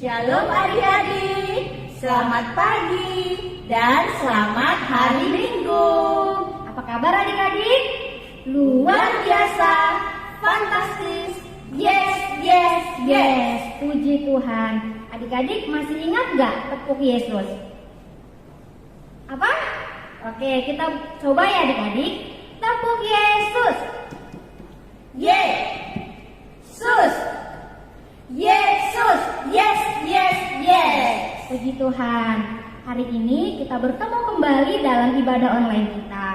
Shalom adik-adik, selamat pagi dan selamat hari Minggu. Apa kabar adik-adik? Luar biasa, fantastis, yes, yes, yes. Puji Tuhan. Adik-adik masih ingat gak tepuk Yesus? Apa? Oke, kita coba ya adik-adik. Tepuk Yesus. Yesus, Yesus, yes, yes, yes. Puji Tuhan. Hari ini kita bertemu kembali dalam ibadah online kita.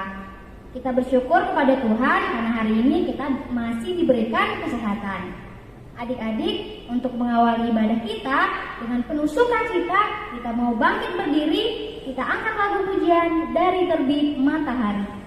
Kita bersyukur kepada Tuhan karena hari ini kita masih diberikan kesehatan. Adik-adik, untuk mengawali ibadah kita dengan penuh sukacita, kita mau bangkit berdiri, kita angkat lagu pujian Dari Terbit Matahari.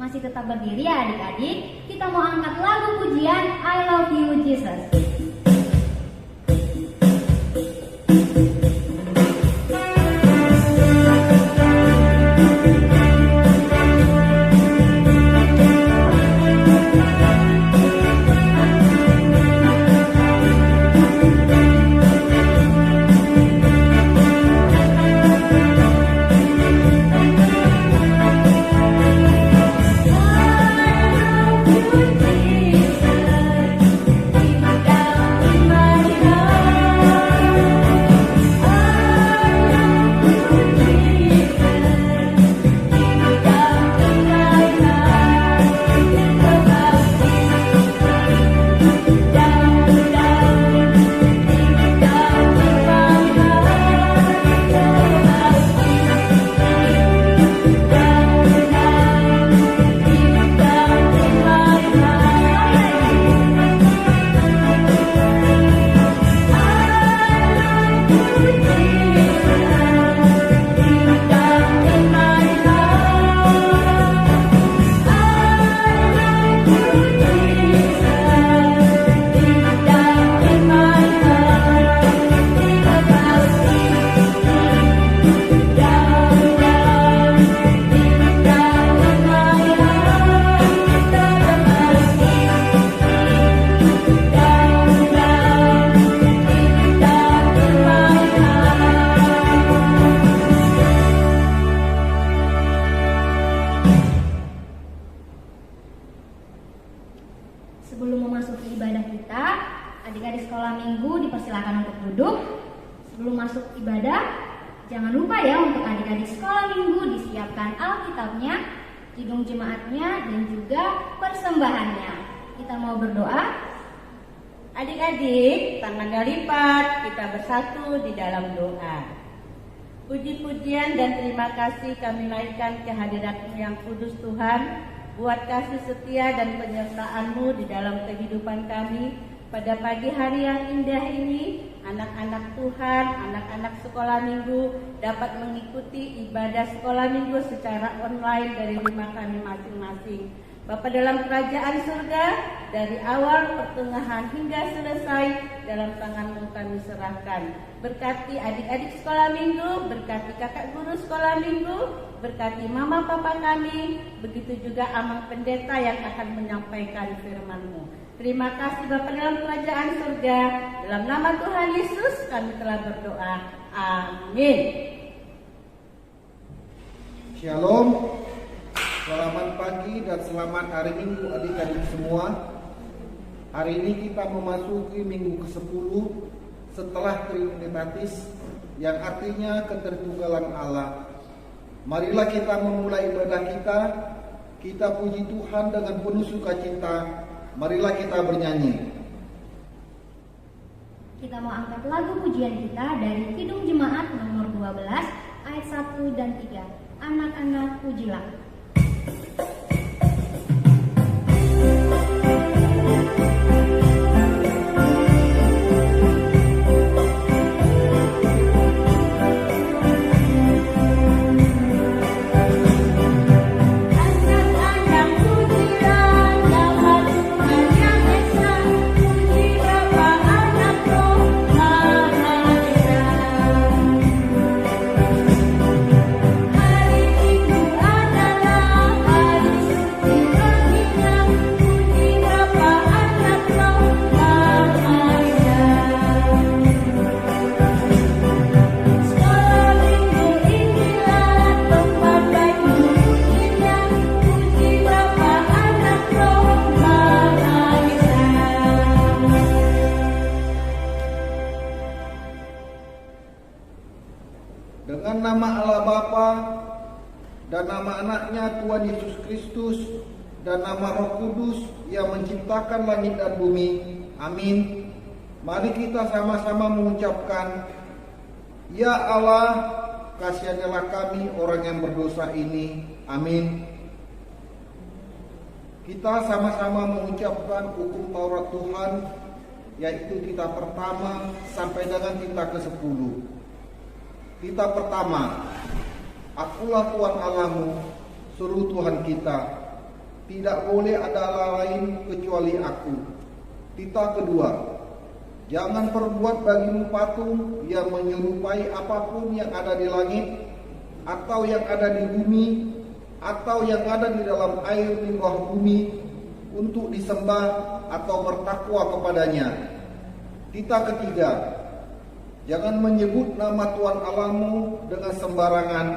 Masih tetap berdiri ya adik-adik. Kita mau angkat lagu pujian I Love You Jesus. Jesus, Sebelum memasuki ibadah kita, adik-adik sekolah minggu dipersilakan untuk duduk. Sebelum masuk ibadah, jangan lupa ya untuk adik-adik sekolah minggu disiapkan Alkitabnya, kidung jemaatnya, dan juga persembahannya. Kita mau berdoa. Adik-adik, tangannya lipat, kita bersatu di dalam doa. Puji-pujian dan terima kasih kami naikkan ke hadirat-Mu yang kudus Tuhan, buat kasih setia dan penyertaan-Mu di dalam kehidupan kami. Pada pagi hari yang indah ini, anak-anak Tuhan, anak-anak sekolah minggu dapat mengikuti ibadah sekolah minggu secara online dari rumah kami masing-masing. Bapa dalam kerajaan surga, dari awal pertengahan hingga selesai, dalam tangan-Mu kami serahkan. Berkati adik-adik sekolah minggu, berkati kakak guru sekolah minggu, berkati mama papa kami, begitu juga amang pendeta yang akan menyampaikan firman-Mu. Terima kasih Bapa dalam kerajaan surga, dalam nama Tuhan Yesus kami telah berdoa. Amin. Shalom. Selamat pagi dan selamat hari Minggu adik-adik semua. Hari ini kita memasuki minggu ke-10 setelah Trinitatis, yang artinya ketertunggalan Allah. Marilah kita memulai ibadah kita. Kita puji Tuhan dengan penuh sukacita. Marilah kita bernyanyi. Kita mau angkat lagu pujian kita dari Kidung Jemaat nomor 12 ayat 1 dan 3. Anak-anak pujilah. Dengan nama Allah Bapa dan nama anaknya Tuhan Yesus Kristus dan nama Roh Kudus yang menciptakan langit dan bumi. Amin. Mari kita sama-sama mengucapkan, Ya Allah, kasihanilah kami orang yang berdosa ini. Amin. Kita sama-sama mengucapkan hukum Taurat Tuhan, yaitu kitab pertama sampai dengan kitab ke-10. Kitab pertama, Akulah Tuhan Allahmu, seru Tuhan kita. Tidak boleh ada Allah lain kecuali Aku. Kitab kedua, jangan perbuat bagimu patung yang menyerupai apapun yang ada di langit, atau yang ada di bumi, atau yang ada di dalam air di bawah bumi, untuk disembah atau bertakwa kepadanya. Kitab ketiga, jangan menyebut nama Tuhan Allahmu dengan sembarangan,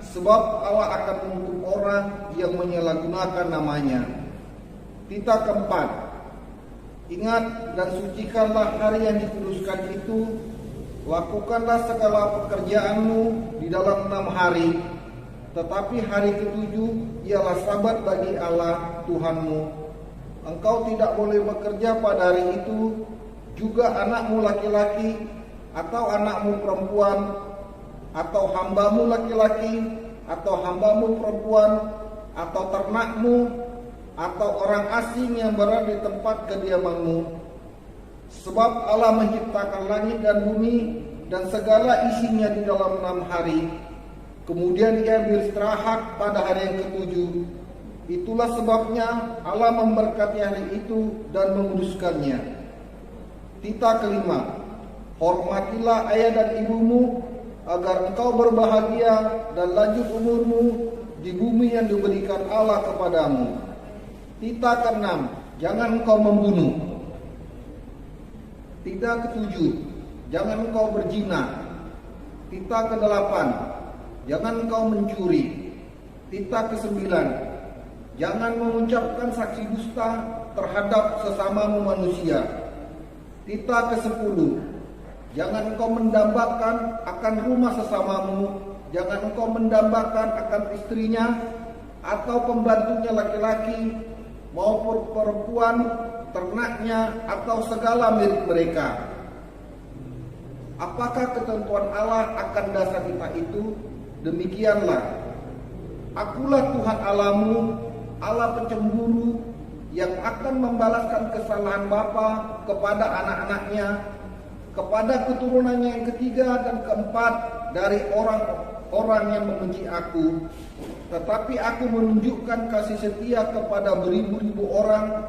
sebab Allah akan menghukum orang yang menyalahgunakan namanya. Kitab keempat, ingat dan sucikanlah hari yang dikuduskan itu. Lakukanlah segala pekerjaanmu di dalam 6 hari. Tetapi hari ke-7 ialah sabat bagi Allah Tuhanmu. Engkau tidak boleh bekerja pada hari itu, juga anakmu laki-laki, atau anakmu perempuan, atau hambamu laki-laki, atau hambamu perempuan, atau ternakmu, atau orang asing yang berada di tempat kediamanmu. Sebab Allah menciptakan langit dan bumi dan segala isinya di dalam 6 hari. Kemudian Ia beristirahat pada hari yang ke-7. Itulah sebabnya Allah memberkati hari itu dan menguduskannya. Kitab kelima, hormatilah ayah dan ibumu, agar engkau berbahagia dan lanjut umurmu di bumi yang diberikan Allah kepadamu. Kitab ke-6, jangan engkau membunuh. Kitab ke-7, jangan engkau berzina. Kitab ke-8, jangan engkau mencuri. Kitab ke-9, Jangan mengucapkan saksi dusta terhadap sesamamu manusia. Tita ke-10. Jangan engkau mendambakan akan rumah sesamamu. Jangan engkau mendambakan akan istrinya atau pembantunya laki-laki maupun perempuan, ternaknya atau segala milik mereka. Apakah ketentuan Allah akan dasar tita itu? Demikianlah. Akulah Tuhan Allahmu, Allah pencemburu, yang akan membalaskan kesalahan bapa kepada anak-anaknya, kepada keturunannya yang ketiga dan keempat dari orang-orang yang membenci aku. Tetapi aku menunjukkan kasih setia kepada beribu-ribu orang,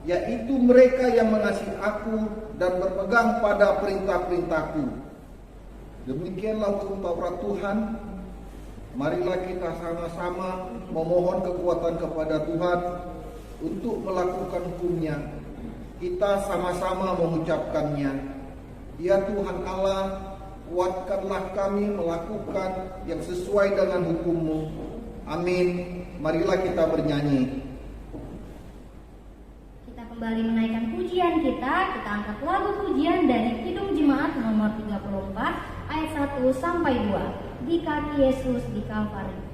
yaitu mereka yang mengasihi aku dan berpegang pada perintah-perintahku. Demikianlah hukum Taurat Tuhan. Marilah kita sama-sama memohon kekuatan kepada Tuhan untuk melakukan hukum-Nya. Kita sama-sama mengucapkannya. Ya Tuhan Allah, kuatkanlah kami melakukan yang sesuai dengan hukum-Mu. Amin. Marilah kita bernyanyi. Kita kembali menaikkan pujian kita angkat lagu pujian dari Kidung Jemaat nomor 34 ayat 1 sampai 2. Di kaki Yesus di Kalvari.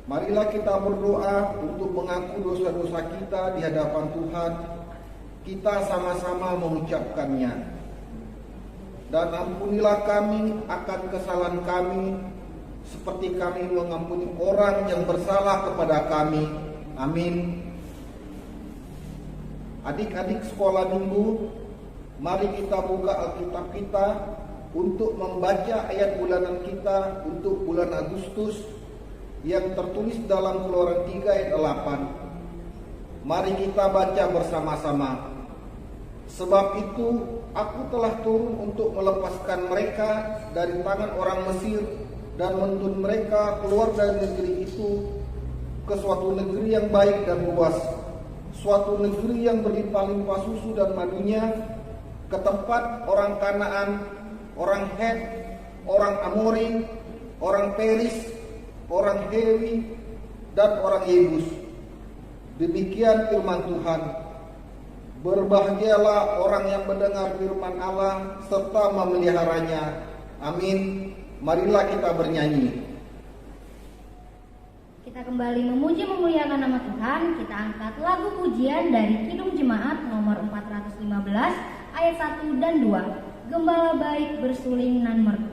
Marilah kita berdoa untuk mengaku dosa-dosa kita di hadapan Tuhan. Kita sama-sama mengucapkannya. Dan ampunilah kami akan kesalahan kami, seperti kami mengampuni orang yang bersalah kepada kami. Amin. Adik-adik sekolah minggu, mari kita buka Alkitab kita untuk membaca ayat bulanan kita untuk bulan Agustus yang tertulis dalam Keluaran 3 ayat 8. Mari kita baca bersama-sama. Sebab itu aku telah turun untuk melepaskan mereka dari tangan orang Mesir dan menuntun mereka keluar dari negeri itu ke suatu negeri yang baik dan luas, suatu negeri yang berlimpah-limpah susu dan madunya, ke tempat orang Kanaan, orang Het, orang Amori, orang Peris, orang Hewi, dan orang Yebus. Demikian firman Tuhan. Berbahagialah orang yang mendengar firman Allah serta memeliharanya. Amin. Marilah kita bernyanyi. Kita kembali memuji memuliakan nama Tuhan. Kita angkat lagu pujian dari Kidung Jemaat nomor 415 ayat 1 dan 2. Gembala baik bersuling nan merdu.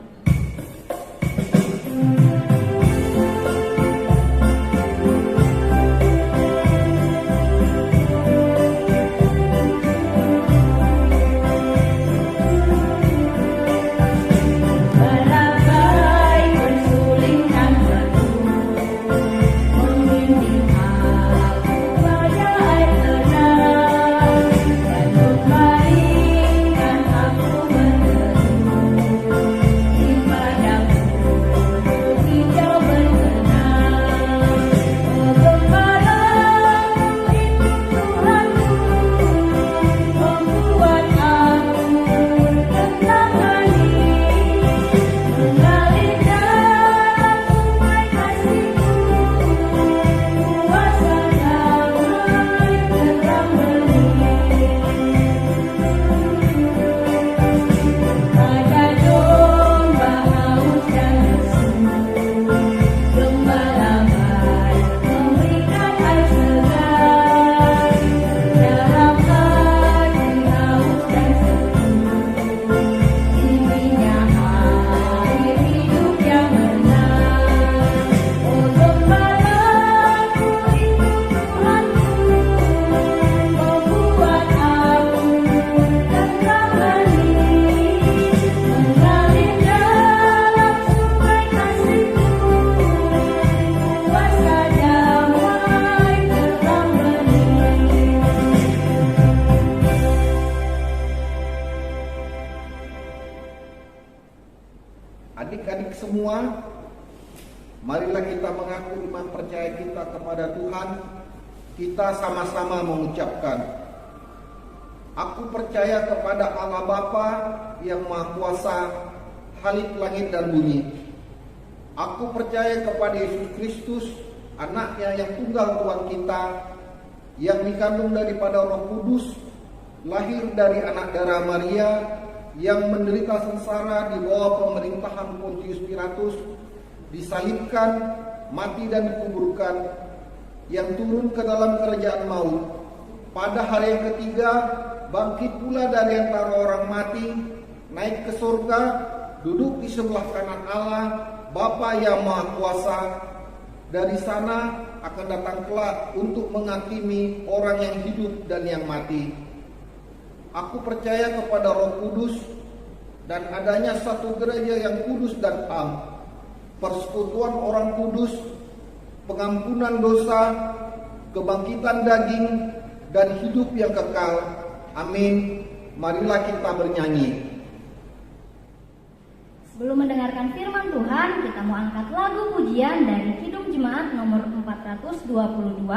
semua, marilah kita mengaku iman percaya kita kepada Tuhan. Kita sama-sama mengucapkan, aku percaya kepada Allah Bapa yang Maha Kuasa, Khalik langit dan bumi. Aku percaya kepada Yesus Kristus, anaknya yang tunggal Tuhan kita, yang dikandung daripada Roh Kudus, lahir dari anak darah Maria, yang menderita sengsara di bawah pemerintahan Pontius Pilatus, disalibkan, mati dan dikuburkan, yang turun ke dalam kerajaan maut. Pada hari yang ketiga, bangkit pula dari antara orang mati, naik ke surga, duduk di sebelah kanan Allah, Bapa yang Maha Kuasa. Dari sana akan datang kelak untuk menghakimi orang yang hidup dan yang mati. Aku percaya kepada Roh Kudus dan adanya satu gereja yang kudus dan am, persekutuan orang kudus, pengampunan dosa, kebangkitan daging, dan hidup yang kekal. Amin. Marilah kita bernyanyi. Sebelum mendengarkan firman Tuhan, kita mau angkat lagu pujian dari Kidung Jemaat nomor 422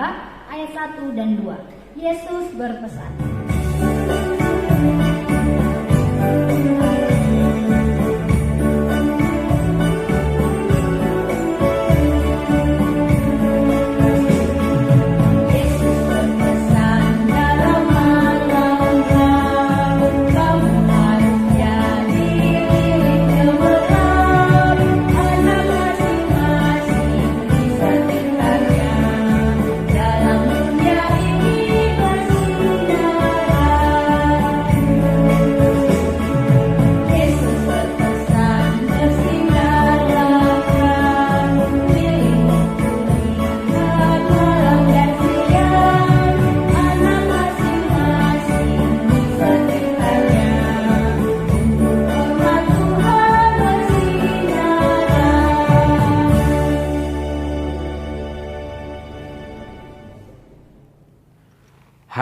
ayat 1 dan 2. Yesus berpesan.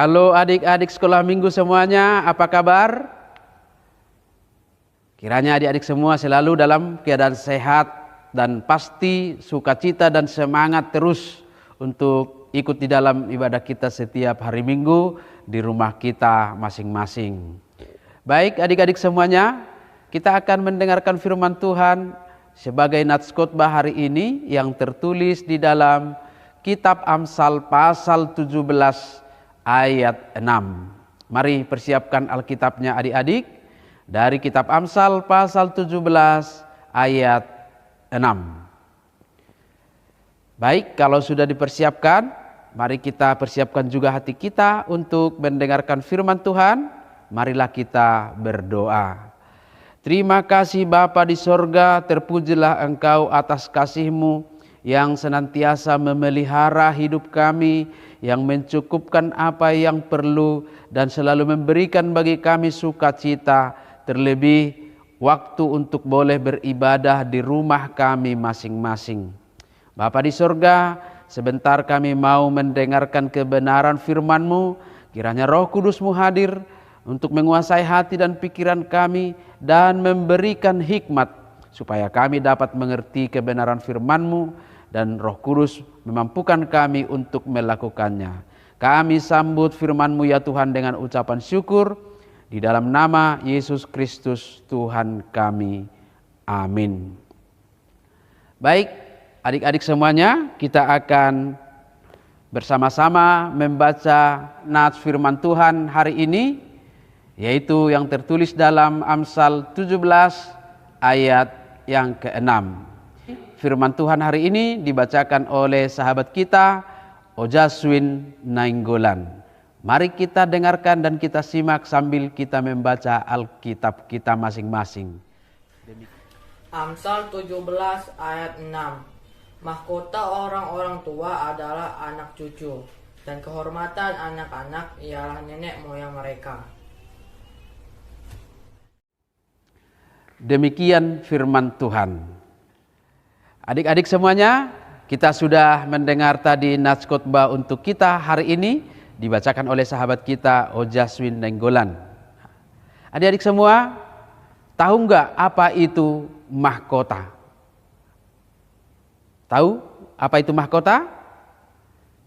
Halo adik-adik sekolah minggu semuanya, apa kabar? Kiranya adik-adik semua selalu dalam keadaan sehat dan pasti sukacita dan semangat terus untuk ikut di dalam ibadah kita setiap hari Minggu di rumah kita masing-masing. Baik adik-adik semuanya, kita akan mendengarkan firman Tuhan sebagai nats khotbah hari ini yang tertulis di dalam Kitab Amsal pasal 17 ayat 6. Mari persiapkan Alkitabnya adik-adik dari Kitab Amsal pasal 17 ayat 6. Baik, kalau sudah dipersiapkan, mari kita persiapkan juga hati kita untuk mendengarkan firman Tuhan. Marilah kita berdoa. Terima kasih Bapa di sorga, terpujilah Engkau atas kasih-Mu yang senantiasa memelihara hidup kami, yang mencukupkan apa yang perlu dan selalu memberikan bagi kami sukacita, terlebih waktu untuk boleh beribadah di rumah kami masing-masing. Bapa di sorga, sebentar kami mau mendengarkan kebenaran firman-Mu, kiranya Roh Kudus-Mu hadir untuk menguasai hati dan pikiran kami dan memberikan hikmat supaya kami dapat mengerti kebenaran firman-Mu dan Roh Kudus memampukan kami untuk melakukannya. Kami sambut firman-Mu ya Tuhan dengan ucapan syukur di dalam nama Yesus Kristus Tuhan kami. Amin. Baik, adik-adik semuanya, kita akan bersama-sama membaca nats firman Tuhan hari ini, yaitu yang tertulis dalam Amsal 17 ayat yang ke-6. Firman Tuhan hari ini dibacakan oleh sahabat kita Ojaswin Nainggolan. Mari kita dengarkan dan kita simak sambil kita membaca Alkitab kita masing-masing. Amsal 17 ayat 6. Mahkota orang-orang tua adalah anak cucu, dan kehormatan anak-anak ialah nenek moyang mereka. Demikian firman Tuhan. Adik-adik semuanya, kita sudah mendengar tadi nats khotbah untuk kita hari ini dibacakan oleh sahabat kita Ojaswin Nainggolan. Adik-adik semua, tahu nggak apa itu mahkota? Tahu apa itu mahkota?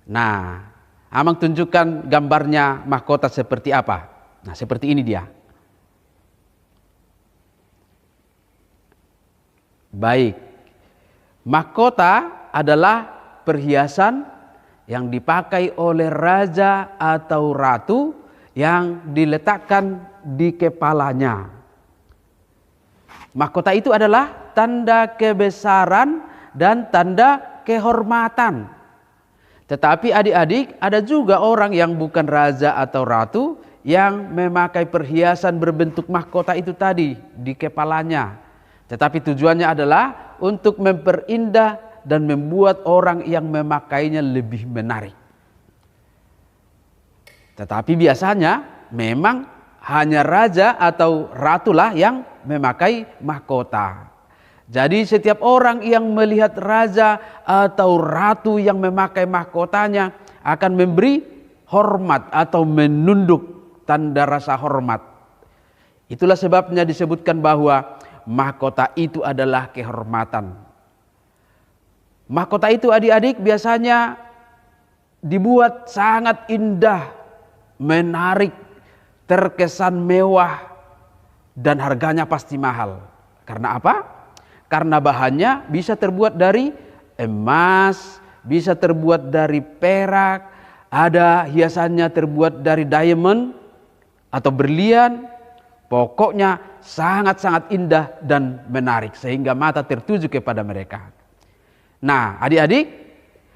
Nah, Amang tunjukkan gambarnya mahkota seperti apa. Nah, seperti ini dia. Baik. Mahkota adalah perhiasan yang dipakai oleh raja atau ratu yang diletakkan di kepalanya. Mahkota itu adalah tanda kebesaran dan tanda kehormatan. Tetapi adik-adik, ada juga orang yang bukan raja atau ratu yang memakai perhiasan berbentuk mahkota itu tadi di kepalanya. Tetapi tujuannya adalah untuk memperindah dan membuat orang yang memakainya lebih menarik. Tetapi biasanya memang hanya raja atau ratulah yang memakai mahkota. Jadi setiap orang yang melihat raja atau ratu yang memakai mahkotanya akan memberi hormat atau menunduk, tanda rasa hormat. Itulah sebabnya disebutkan bahwa mahkota itu adalah kehormatan. Mahkota itu adik-adik biasanya dibuat sangat indah, menarik, terkesan mewah, dan harganya pasti mahal. Karena apa? Karena bahannya bisa terbuat dari emas, bisa terbuat dari perak, ada hiasannya terbuat dari diamond atau berlian. Pokoknya sangat-sangat indah dan menarik sehingga mata tertuju kepada mereka. Nah, adik-adik,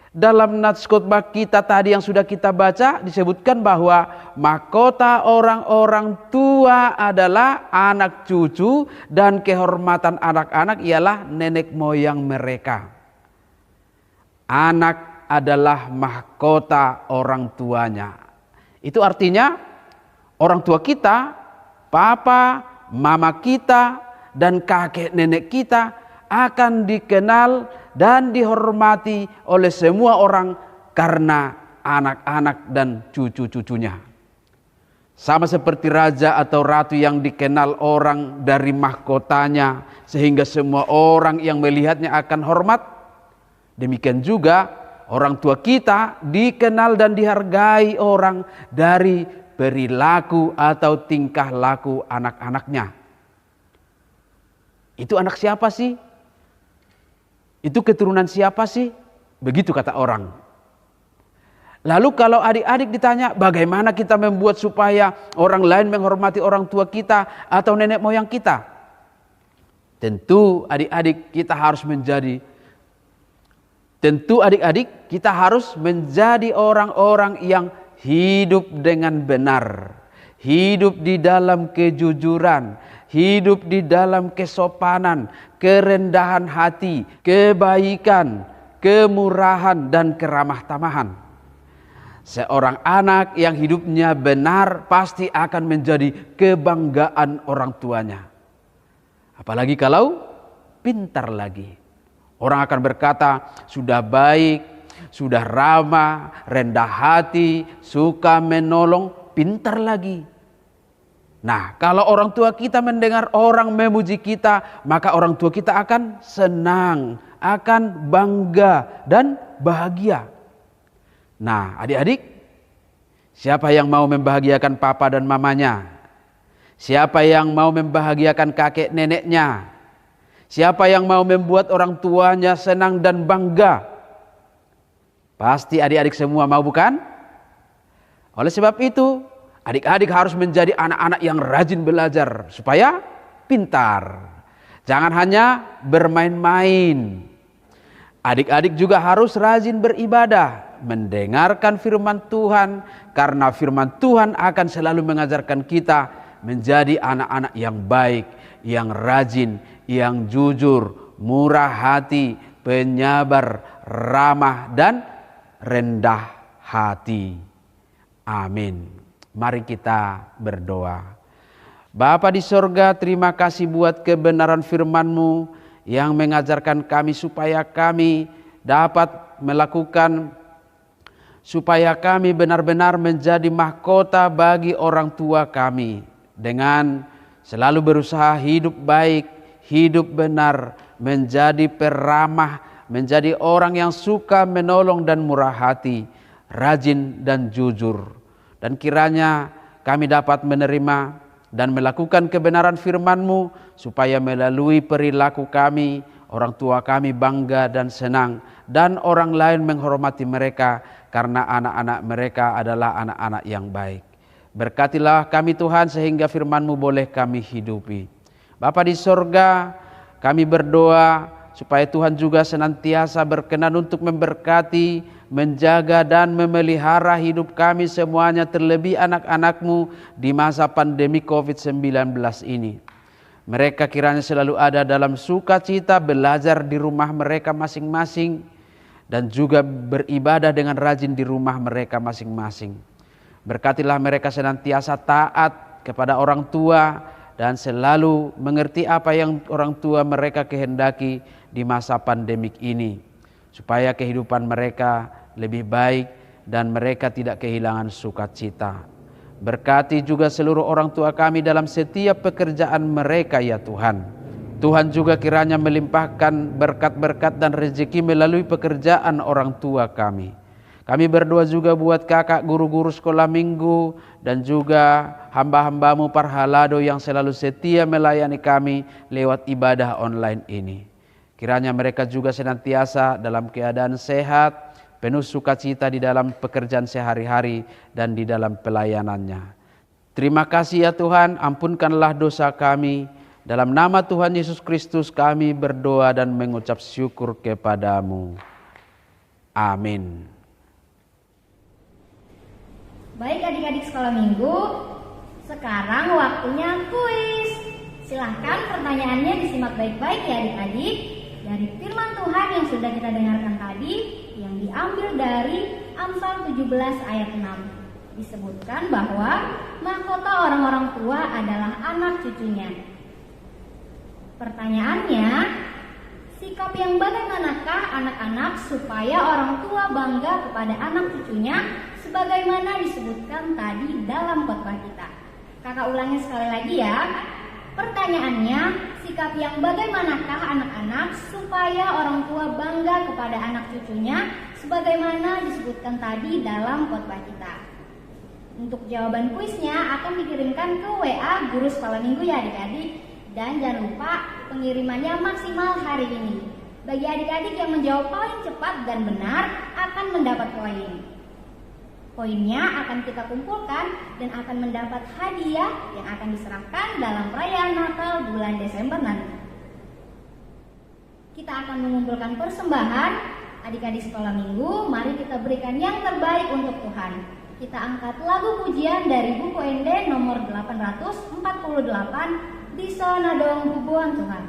dalam nats khotbah kita tadi yang sudah kita baca disebutkan bahwa mahkota orang-orang tua adalah anak cucu dan kehormatan anak-anak ialah nenek moyang mereka. Anak adalah mahkota orang tuanya. Itu artinya orang tua kita, papa, mama kita, dan kakek nenek kita akan dikenal dan dihormati oleh semua orang karena anak-anak dan cucu-cucunya. Sama seperti raja atau ratu yang dikenal orang dari mahkotanya sehingga semua orang yang melihatnya akan hormat. Demikian juga orang tua kita dikenal dan dihargai orang dari perilaku atau tingkah laku anak-anaknya. Itu anak siapa sih? Itu keturunan siapa sih? Begitu kata orang. Lalu kalau adik-adik ditanya bagaimana kita membuat supaya orang lain menghormati orang tua kita atau nenek moyang kita? Tentu adik-adik kita harus menjadi orang-orang yang hidup dengan benar. Hidup di dalam kejujuran, hidup di dalam kesopanan, kerendahan hati, kebaikan, kemurahan, dan keramah tamahan. Seorang anak yang hidupnya benar pasti akan menjadi kebanggaan orang tuanya. Apalagi kalau pintar lagi. Orang akan berkata, sudah baik, sudah ramah, rendah hati, suka menolong, pintar lagi. Nah, kalau orang tua kita mendengar orang memuji kita, maka orang tua kita akan senang, akan bangga dan bahagia. Nah, adik-adik, siapa yang mau membahagiakan papa dan mamanya? Siapa yang mau membahagiakan kakek neneknya? Siapa yang mau membuat orang tuanya senang dan bangga? Pasti adik-adik semua mau, bukan? Oleh sebab itu, adik-adik harus menjadi anak-anak yang rajin belajar supaya pintar. Jangan hanya bermain-main. Adik-adik juga harus rajin beribadah, mendengarkan firman Tuhan, karena firman Tuhan akan selalu mengajarkan kita menjadi anak-anak yang baik, yang rajin, yang jujur, murah hati, penyabar, ramah, dan rendah hati. Amin. Mari kita berdoa. Bapa di sorga, terima kasih buat kebenaran firman-Mu yang mengajarkan kami supaya kami dapat melakukan, supaya kami benar-benar menjadi mahkota bagi orang tua kami. Dengan selalu berusaha hidup baik, hidup benar, menjadi peramah, menjadi orang yang suka menolong dan murah hati, rajin dan jujur. Dan kiranya kami dapat menerima dan melakukan kebenaran firman-Mu, supaya melalui perilaku kami, orang tua kami bangga dan senang, dan orang lain menghormati mereka karena anak-anak mereka adalah anak-anak yang baik. Berkatilah kami Tuhan, sehingga firman-Mu boleh kami hidupi. Bapa di sorga, kami berdoa supaya Tuhan juga senantiasa berkenan untuk memberkati, menjaga dan memelihara hidup kami semuanya, terlebih anak-anak-Mu di masa pandemi COVID-19 ini. Mereka kiranya selalu ada dalam sukacita, belajar di rumah mereka masing-masing, dan juga beribadah dengan rajin di rumah mereka masing-masing. Berkatilah mereka senantiasa taat kepada orang tua dan selalu mengerti apa yang orang tua mereka kehendaki di masa pandemik ini, supaya kehidupan mereka lebih baik dan mereka tidak kehilangan sukacita. Berkati juga seluruh orang tua kami dalam setiap pekerjaan mereka ya Tuhan. Tuhan juga kiranya melimpahkan berkat-berkat dan rezeki melalui pekerjaan orang tua kami. Kami berdoa juga buat kakak guru-guru sekolah minggu dan juga hamba-hamba-Mu Parhalado yang selalu setia melayani kami lewat ibadah online ini. Kiranya mereka juga senantiasa dalam keadaan sehat, penuh sukacita di dalam pekerjaan sehari-hari dan di dalam pelayanannya. Terima kasih ya Tuhan, ampunkanlah dosa kami. Dalam nama Tuhan Yesus Kristus kami berdoa dan mengucap syukur kepada-Mu. Amin. Baik adik-adik sekolah minggu, sekarang waktunya kuis. Silahkan pertanyaannya disimak baik-baik ya adik-adik. Dari firman Tuhan yang sudah kita dengarkan tadi, yang diambil dari Amsal 17 ayat 6. Disebutkan bahwa mahkota orang-orang tua adalah anak cucunya. Pertanyaannya, sikap yang bagaimanakah anak-anak supaya orang tua bangga kepada anak cucunya sebagaimana disebutkan tadi dalam khotbah kita? Kakak ulangi sekali lagi ya. Pertanyaannya, sikap yang bagaimanakah anak-anak supaya orang tua bangga kepada anak cucunya sebagaimana disebutkan tadi dalam khotbah kita? Untuk jawaban kuisnya akan dikirimkan ke WA Guru Sekolah Minggu ya adik-adik. Dan jangan lupa pengirimannya maksimal hari ini. Bagi adik-adik yang menjawab paling cepat dan benar akan mendapat poin. Poinnya akan kita kumpulkan dan akan mendapat hadiah yang akan diserahkan dalam perayaan Natal bulan Desember nanti. Kita akan mengumpulkan persembahan. Adik-adik sekolah minggu, mari kita berikan yang terbaik untuk Tuhan. Kita angkat lagu pujian dari buku ND nomor 848, Di Sana Dong Bubuhan Tuhan.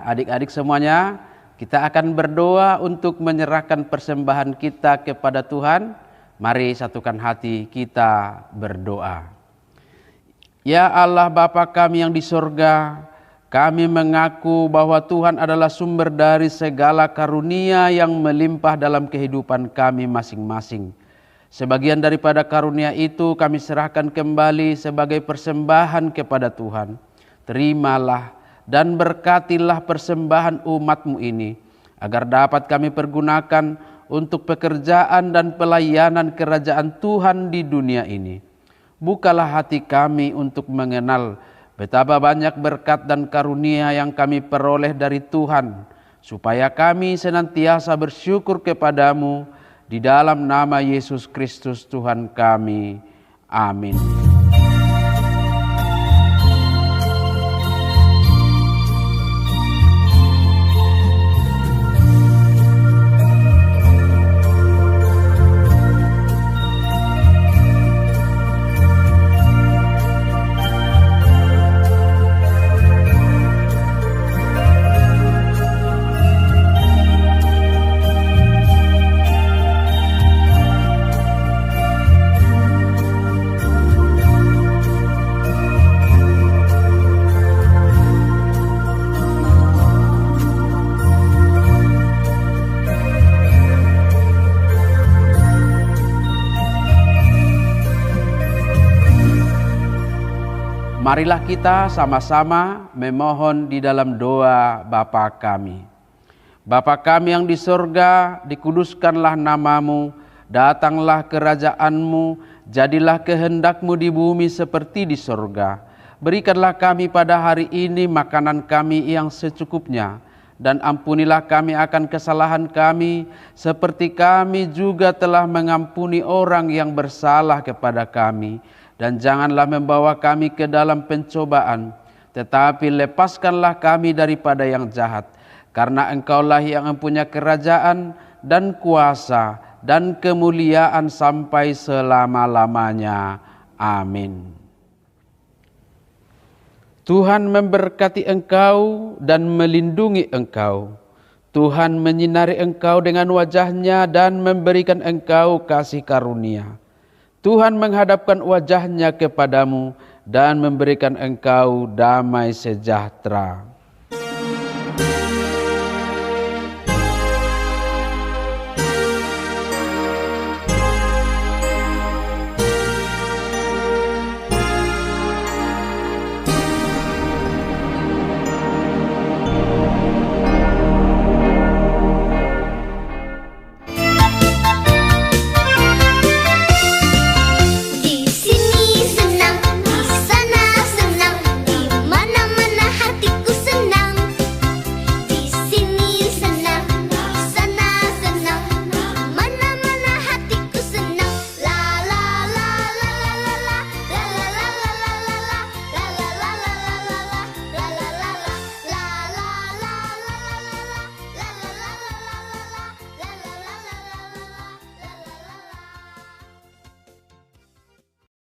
Adik-adik semuanya, kita akan berdoa untuk menyerahkan persembahan kita kepada Tuhan. Mari satukan hati kita berdoa. Ya Allah Bapa kami yang di sorga, kami mengaku bahwa Tuhan adalah sumber dari segala karunia yang melimpah dalam kehidupan kami masing-masing. Sebagian daripada karunia itu kami serahkan kembali sebagai persembahan kepada Tuhan. Terimalah dan berkatilah persembahan umat-Mu ini, agar dapat kami pergunakan untuk pekerjaan dan pelayanan kerajaan Tuhan di dunia ini. Bukalah hati kami untuk mengenal betapa banyak berkat dan karunia yang kami peroleh dari Tuhan, supaya kami senantiasa bersyukur kepadamu di dalam nama Yesus Kristus Tuhan kami. Amin. Marilah kita sama-sama memohon di dalam doa Bapa kami. Bapa kami yang di sorga, dikuduskanlah namamu, datanglah kerajaanmu, jadilah kehendakmu di bumi seperti di sorga. Berikanlah kami pada hari ini makanan kami yang secukupnya, dan ampunilah kami akan kesalahan kami, seperti kami juga telah mengampuni orang yang bersalah kepada kami. Dan janganlah membawa kami ke dalam pencobaan, tetapi lepaskanlah kami daripada yang jahat. Karena Engkaulah yang mempunyai kerajaan dan kuasa dan kemuliaan sampai selama-lamanya. Amin. Tuhan memberkati engkau dan melindungi engkau. Tuhan menyinari engkau dengan wajah-Nya dan memberikan engkau kasih karunia. Tuhan menghadapkan wajah-Nya kepadamu dan memberikan engkau damai sejahtera.